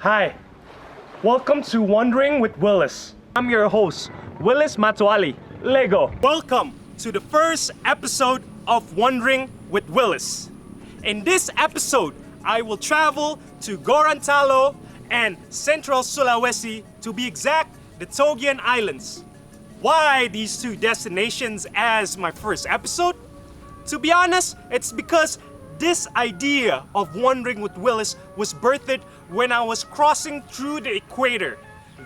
Hi, welcome to Wondering with Willis. I'm your host, Willis Matuali, Lego. Welcome to the first episode of Wondering with Willis. In this episode, I will travel to Gorontalo and Central Sulawesi, to be exact, the Togean Islands. Why these two destinations as my first episode? To be honest, it's because this idea of Wondering with Willis was birthed when I was crossing through the equator.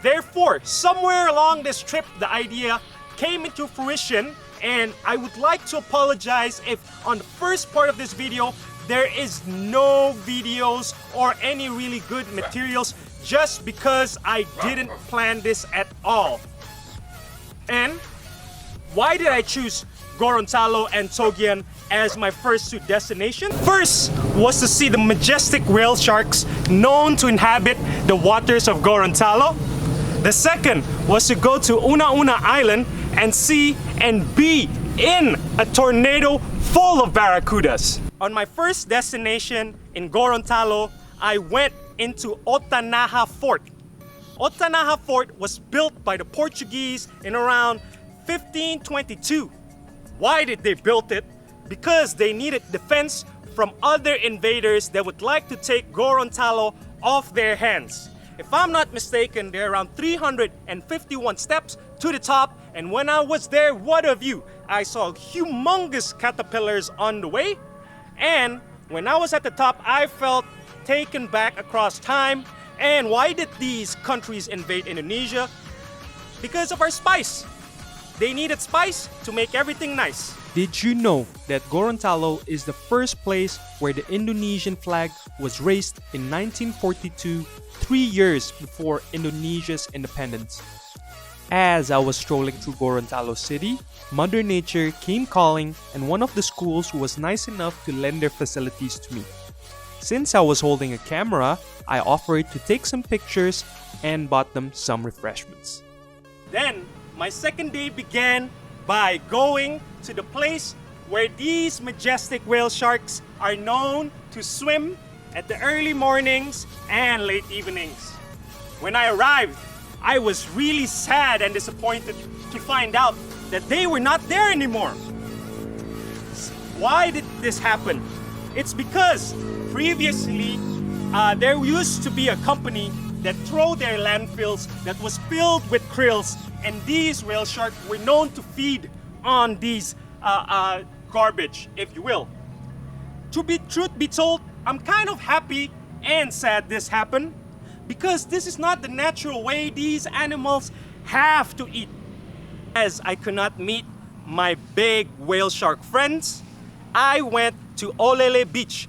Therefore, somewhere along this trip, the idea came into fruition, and I would like to apologize if on the first part of this video, there is no videos or any really good materials just because I didn't plan this at all. And why did I choose Gorontalo and Togean as my first two destinations? First was to see the majestic whale sharks known to inhabit the waters of Gorontalo. The second was to go to Una Una Island and see and be in a tornado full of barracudas. On my first destination in Gorontalo, I went into Otanaha Fort. Otanaha Fort was built by the Portuguese in around 1522. Why did they build it? Because they needed defense from other invaders that would like to take Gorontalo off their hands. If I'm not mistaken, there are around 351 steps to the top, and when I was there, what of you? I saw humongous caterpillars on the way, and when I was at the top, I felt taken back across time. And why did these countries invade Indonesia? Because of our spice. They needed spice to make everything nice. Did you know that Gorontalo is the first place where the Indonesian flag was raised in 1942, 3 years before Indonesia's independence? As I was strolling through Gorontalo city, Mother Nature came calling, and one of the schools was nice enough to lend their facilities to me. Since I was holding a camera, I offered to take some pictures and bought them some refreshments. Then, my second day began by going to the place where these majestic whale sharks are known to swim at the early mornings and late evenings. When I arrived, I was really sad and disappointed to find out that they were not there anymore. Why did this happen? It's because previously there used to be a company that throw their landfills that was filled with krills, and these whale sharks were known to feed on these garbage, if you will. Truth be told, I'm kind of happy and sad this happened, because this is not the natural way these animals have to eat. As I could not meet my big whale shark friends, I went to Olele Beach,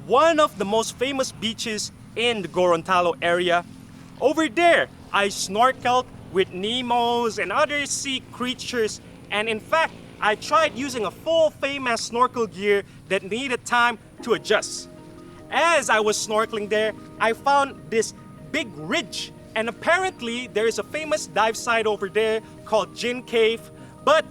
one of the most famous beaches in the Gorontalo area. Over there, I snorkeled with Nemos and other sea creatures, and in fact, I tried using a full famous snorkel gear that needed time to adjust. As I was snorkeling there, I found this big ridge, and apparently there is a famous dive site over there called Gin Cave, but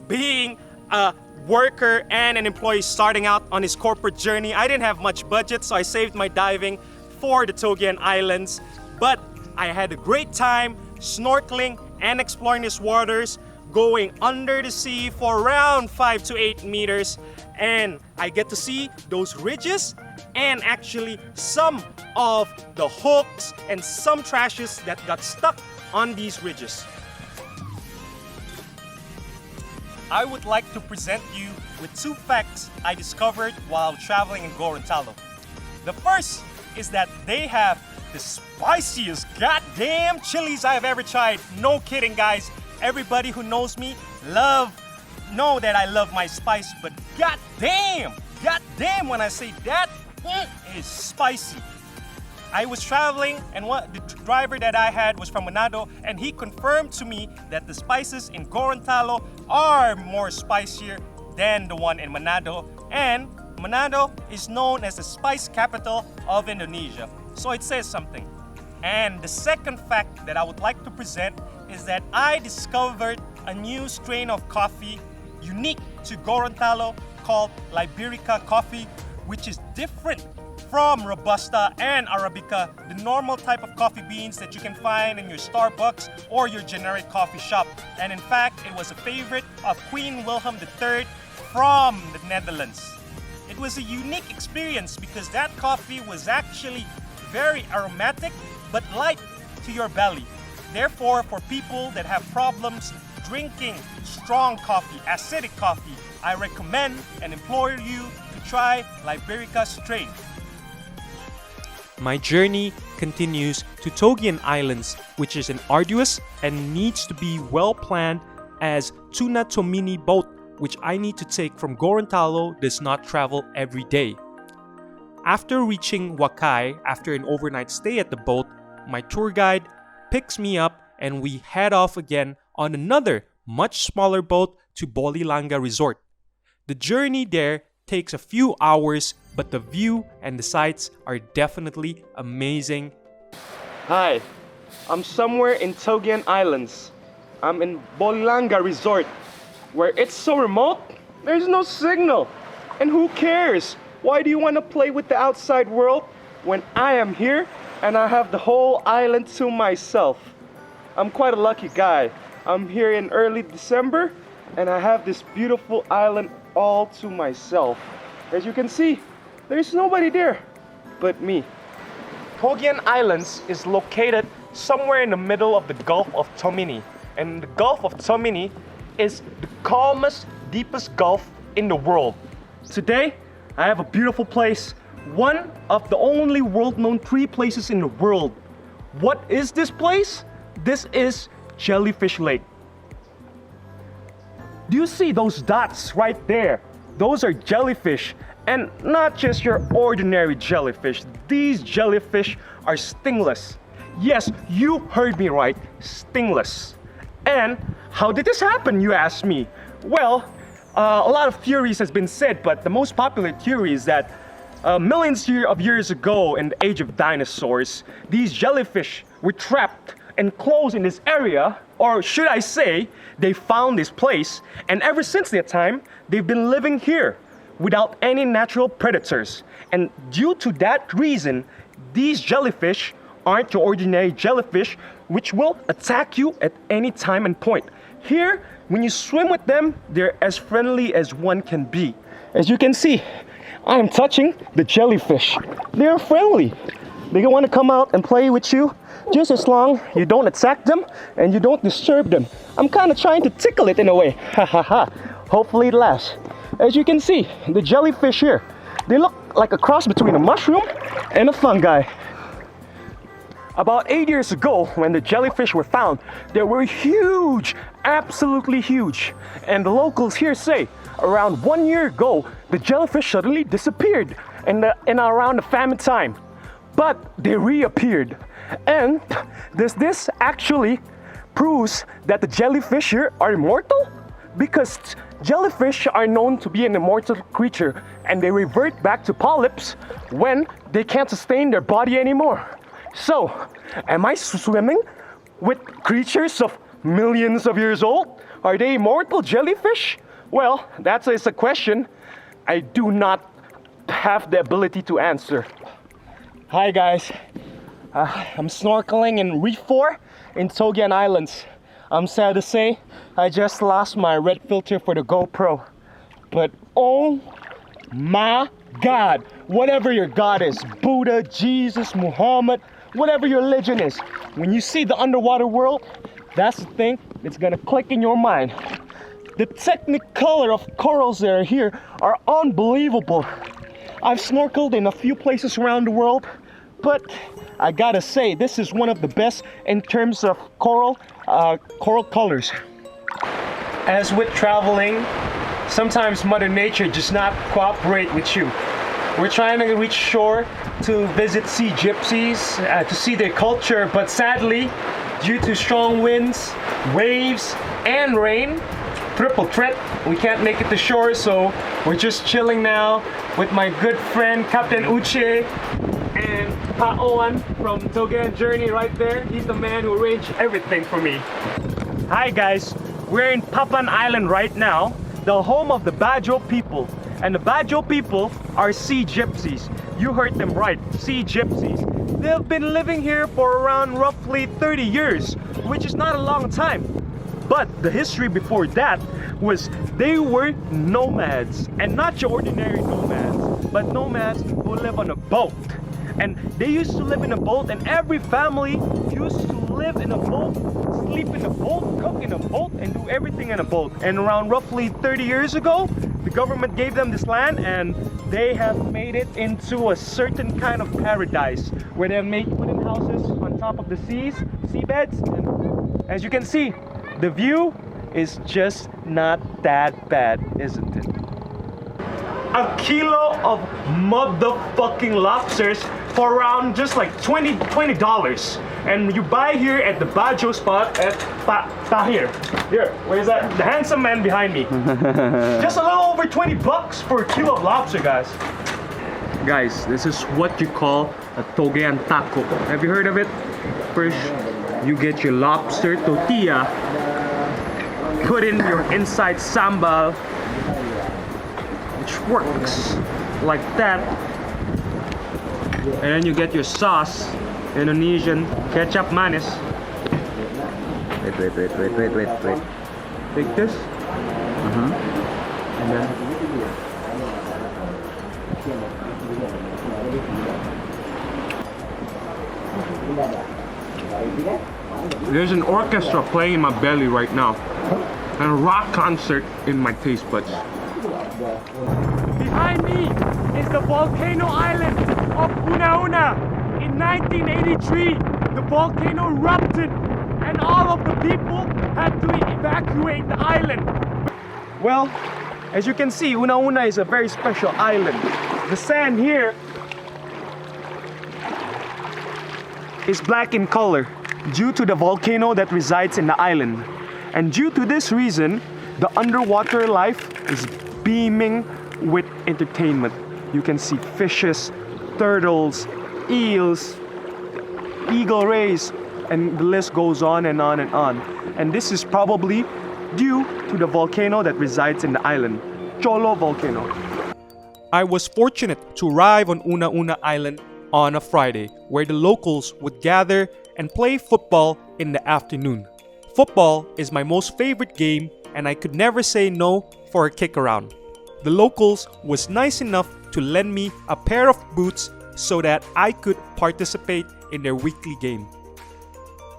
being a worker and an employee starting out on his corporate journey, I didn't have much budget, so I saved my diving for the Togean Islands. But I had a great time snorkeling and exploring these waters, going under the sea for around 5 to 8 meters, and I get to see those ridges and actually some of the hooks and some trashes that got stuck on these ridges. I would like to present you with two facts I discovered while traveling in Gorontalo. The first is that they have the spiciest goddamn chilies I've ever tried. No kidding, guys. Everybody who knows me know that I love my spice, but goddamn when I say that, it is spicy. I was traveling, and the driver that I had was from Manado, and he confirmed to me that the spices in Gorontalo are more spicier than the one in Manado, and Manado is known as the spice capital of Indonesia, so it says something. And the second fact that I would like to present is that I discovered a new strain of coffee unique to Gorontalo called Liberica coffee, which is different from Robusta and Arabica, the normal type of coffee beans that you can find in your Starbucks or your generic coffee shop. And in fact, it was a favorite of Queen Wilhelm III from the Netherlands. It was a unique experience because that coffee was actually very aromatic but light to your belly. Therefore, for people that have problems drinking strong coffee, acidic coffee, I recommend and implore you to try Liberica strain. My journey continues to Togean Islands, which is an arduous and needs to be well planned, as Tuna Tomini boat, which I need to take from Gorontalo, does not travel every day. After reaching Wakai after an overnight stay at the boat, my tour guide picks me up and we head off again on another much smaller boat to Bolilanga Resort. The journey there takes a few hours, but the view and the sights are definitely amazing. Hi, I'm somewhere in Togean Islands. I'm in Bolilanga Resort, where it's so remote, there's no signal. And who cares? Why do you want to play with the outside world when I am here and I have the whole island to myself? I'm quite a lucky guy. I'm here in early December and I have this beautiful island all to myself. As you can see, there's nobody there but me. Togean Islands is located somewhere in the middle of the Gulf of Tomini. And the Gulf of Tomini is the calmest, deepest gulf in the world. Today, I have a beautiful place, one of the only world-known 3 places in the world. What is this place? This is Jellyfish Lake. Do you see those dots right there? Those are jellyfish, and not just your ordinary jellyfish. These jellyfish are stingless. Yes, you heard me right, stingless. And how did this happen, you ask me? Well, a lot of theories has been said, but the most popular theory is that millions of years ago, in the age of dinosaurs, these jellyfish were trapped and closed in this area, or should I say, they found this place, and ever since that time, they've been living here without any natural predators. And due to that reason, these jellyfish aren't your ordinary jellyfish, which will attack you at any time and point. Here, when you swim with them, they're as friendly as one can be. As you can see, I'm touching the jellyfish. They're friendly. They want to come out and play with you just as long you don't attack them and you don't disturb them. I'm kind of trying to tickle it in a way. Ha ha ha. Hopefully it lasts. As you can see, the jellyfish here, they look like a cross between a mushroom and a fungi. About 8 years ago, when the jellyfish were found, they were huge, absolutely huge. And the locals here say, around 1 year ago, the jellyfish suddenly disappeared in around the famine time. But they reappeared. And does this actually proves that the jellyfish here are immortal? Because jellyfish are known to be an immortal creature, and they revert back to polyps when they can't sustain their body anymore. So, am I swimming with creatures of millions of years old? Are they immortal jellyfish? Well, that is a question I do not have the ability to answer. Hi guys, I'm snorkeling in Reef 4 in Togean Islands. I'm sad to say, I just lost my red filter for the GoPro. But oh my God, whatever your God is, Buddha, Jesus, Muhammad, whatever your religion is, when you see the underwater world, that's the thing that's gonna click in your mind. The technicolor of corals that are here are unbelievable. I've snorkeled in a few places around the world, but I gotta say, this is one of the best in terms of coral colors. As with traveling, sometimes Mother Nature does not cooperate with you. We're trying to reach shore to visit sea gypsies, to see their culture, but sadly, due to strong winds, waves, and rain, triple threat, we can't make it to shore, so we're just chilling now with my good friend Captain Uche and Paoan from Togean Journey right there. He's the man who arranged everything for me. Hi guys, we're in Papan Island right now, the home of the Bajo people. And the Bajo people are sea gypsies. You heard them right, sea gypsies. They've been living here for around roughly 30 years, which is not a long time. But the history before that was they were nomads, and not your ordinary nomads, but nomads who live on a boat. And they used to live in a boat, and every family used to live in a boat, sleep in a boat, cook in a boat, and do everything in a boat. And around roughly 30 years ago, the government gave them this land, and they have made it into a certain kind of paradise where they have made wooden houses on top of the seabeds. And as you can see, the view is just not that bad, isn't it? A kilo of motherfucking lobsters for around just like $20. And you buy here at the Bajo spot at here, where's that? The handsome man behind me. Just a little over $20 for a kilo of lobster, guys. Guys, this is what you call a Togean taco. Have you heard of it? First, you get your lobster tortilla, put in your inside sambal, which works like that, and then you get your sauce, Indonesian ketchup manis. Wait. Take this. And then there's an orchestra playing in my belly right now, and a rock concert in my taste buds. Behind me is the volcano island of Una Una. In 1983, the volcano erupted and all of the people had to evacuate the island. Well, as you can see, Una Una is a very special island. The sand here is black in color due to the volcano that resides in the island. And due to this reason, the underwater life is beaming with entertainment. You can see fishes, turtles, eels, eagle rays, and the list goes on and on and on. And this is probably due to the volcano that resides in the island, Cholo volcano. I was fortunate to arrive on Una Una Island on a Friday, where the locals would gather and play football in the afternoon. Football is my most favorite game, and I could never say no for a kick around. The locals was nice enough to lend me a pair of boots so that I could participate in their weekly game.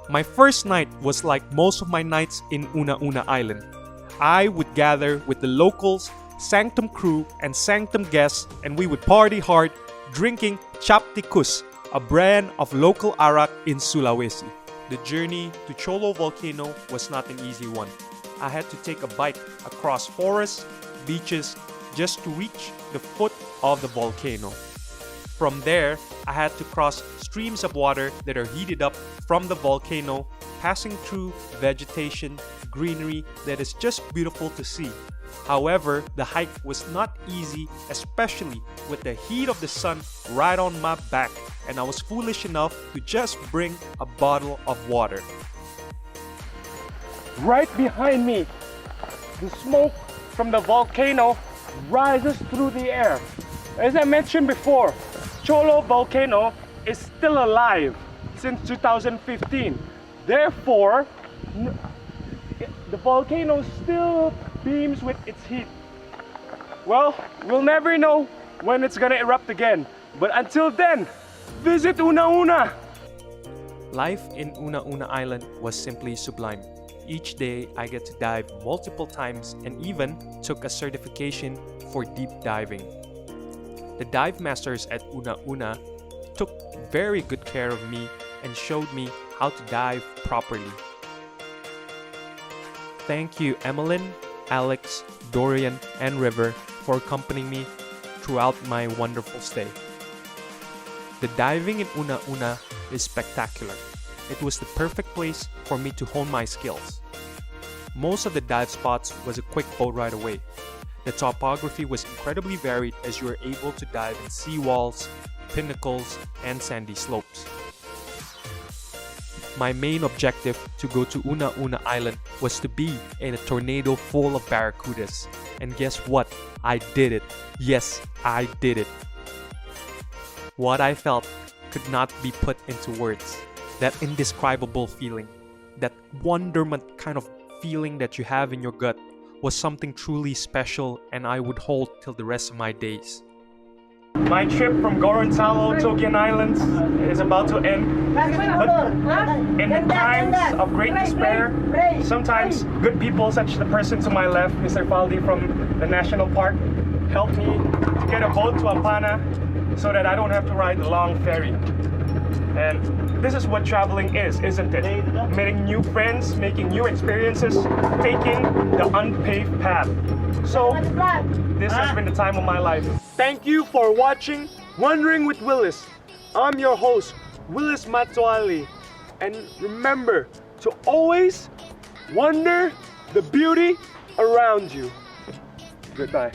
My first night was like most of my nights in Una Una Island. I would gather with the locals, Sanctum crew, and Sanctum guests, and we would party hard, drinking chaptikus, a brand of local arak in Sulawesi. The journey to Cholo volcano was not an easy one. I had to take a bike across forests, beaches, just to reach the foot of the volcano. From there, I had to cross streams of water that are heated up from the volcano, passing through vegetation, greenery that is just beautiful to see. However, the hike was not easy, especially with the heat of the sun right on my back, and I was foolish enough to just bring a bottle of water. Right behind me, the smoke from the volcano rises through the air. As I mentioned before, Cholo volcano is still alive since 2015. Therefore, the volcano still beams with its heat. Well, we'll never know when it's gonna erupt again. But until then, visit Una Una! Life in Una Una Island was simply sublime. Each day, I get to dive multiple times and even took a certification for deep diving. The dive masters at Una Una took very good care of me and showed me how to dive properly. Thank you, Emmeline, Alex, Dorian, and River for accompanying me throughout my wonderful stay. The diving in Una Una is spectacular. It was the perfect place for me to hone my skills. Most of the dive spots was a quick boat ride away. The topography was incredibly varied as you were able to dive in seawalls, pinnacles, and sandy slopes. My main objective to go to Una Una Island was to be in a tornado full of barracudas. And guess what? I did it. Yes, I did it. What I felt could not be put into words. That indescribable feeling, that wonderment kind of feeling that you have in your gut was something truly special and I would hold till the rest of my days. My trip from Gorontalo Togean Islands is about to end, but in the times of great despair, sometimes good people such as the person to my left, Mr. Faldi from the National Park, helped me to get a boat to Ampana so that I don't have to ride the long ferry. And this is what traveling is, isn't it? Meeting new friends, making new experiences, taking the unpaved path. So, this has been the time of my life. Thank you for watching Wondering with Willis. I'm your host, Willis Matuali. And remember to always wonder the beauty around you. Goodbye.